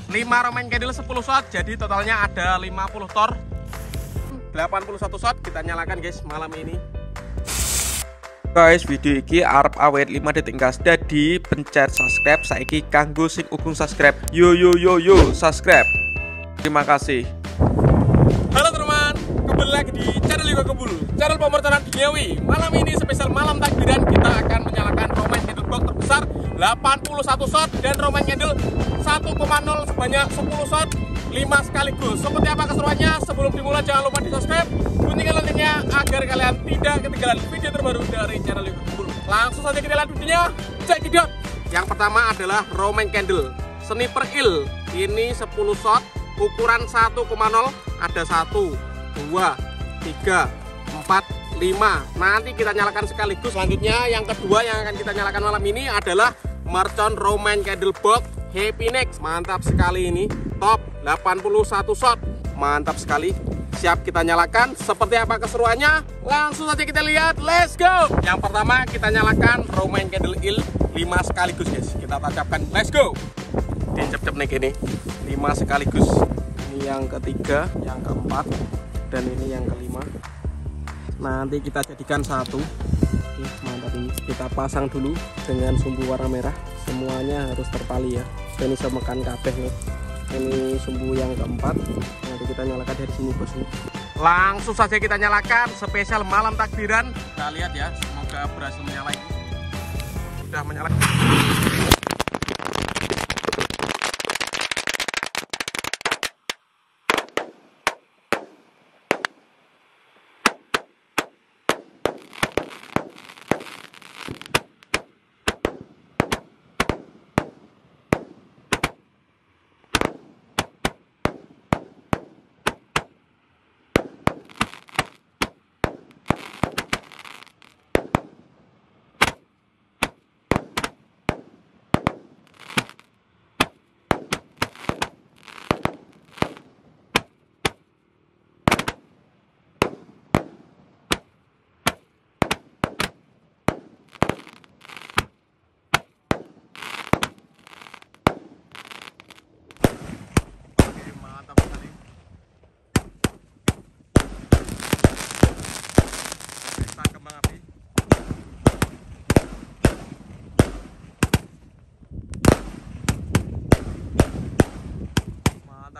5 Roman candle 10 shot, jadi totalnya ada 50 tor, 81 shot. Kita nyalakan guys malam ini. Guys, video iki arep awet 5 detik gas. Dadi pencet subscribe saiki kanggo sing ugung subscribe. Yo subscribe. Terima kasih. Halo teman, kembali lagi di channel Yuga Kebul, channel pemertaran duniawi. Malam ini spesial malam takbiran, kita akan menyalakan Roman candle box terbesar 81 shot dan Roman candle 1,0 sebanyak 10 shot 5 sekaligus. Seperti apa keseruannya? Sebelum dimulai jangan lupa di subscribe, bunyikan loncengnya agar kalian tidak ketinggalan video terbaru dari channel Yuga Kebul. Langsung saja kita lihat videonya, check it out. Yang pertama adalah Roman candle Sniper Il. Ini 10 shot ukuran 1,0, ada 1, 2, 3, 4, 5. Nanti kita nyalakan sekaligus. Selanjutnya yang kedua yang akan kita nyalakan malam ini adalah Mercon Roman candle box Happy Next. Mantap sekali ini, top 81 shot, mantap sekali. Siap kita nyalakan. Seperti apa keseruannya? Langsung saja kita lihat, let's go. Yang pertama kita nyalakan Roman candle Il 5 sekaligus guys. Kita tancapkan, let's go. Cep-cep nih gini 5 sekaligus. Ini yang ketiga, yang keempat, dan ini yang kelima. Nanti kita jadikan satu. Oke, mantap ini. Kita pasang dulu dengan sumbu warna merah. Semuanya harus tertali ya. Ini semekan kabeh nih. Ini sumbu yang keempat. Nanti kita nyalakan dari sini bosku. Langsung saja kita nyalakan spesial malam takbiran. Kita lihat ya, semoga berhasil menyala ini. Sudah menyala.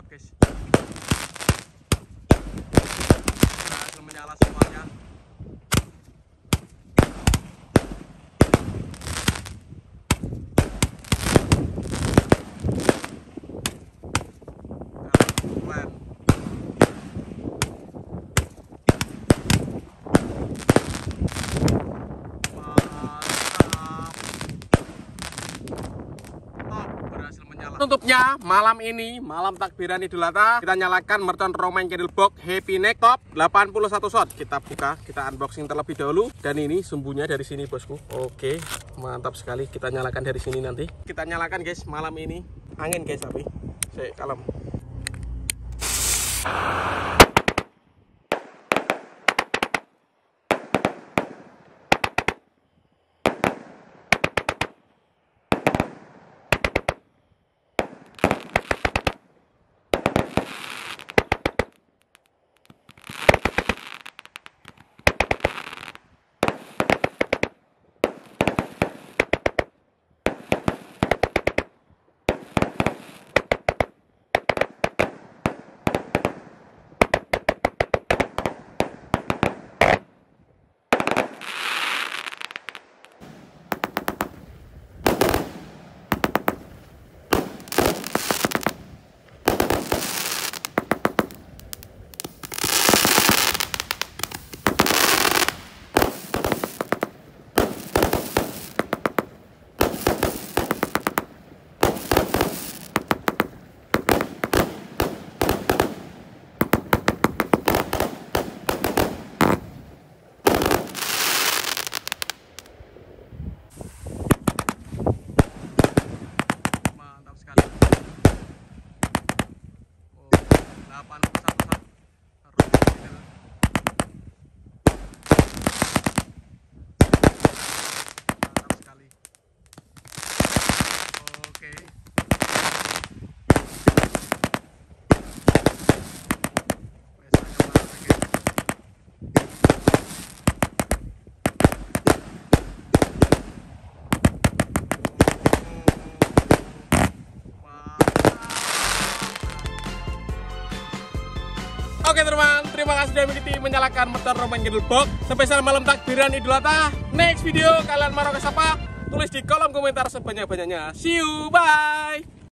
Guys, berhasil menyala semuanya. Tutupnya malam ini, malam takbiran Idul Adha, kita nyalakan Mercon Roman candle box Happy Next top 81 shot. Kita buka, kita unboxing terlebih dahulu. Dan ini sumbunya dari sini bosku. Oke, mantap sekali. Kita nyalakan dari sini nanti. Kita nyalakan guys malam ini. Angin guys, tapi kalem. Oke teman, terima kasih sudah mengikuti menyalakan motor Romain Gendul Box. Spesial malam takbiran Idul Adha. Next video kalian mau ke siapa? Tulis di kolom komentar sebanyak-banyaknya. See you, bye.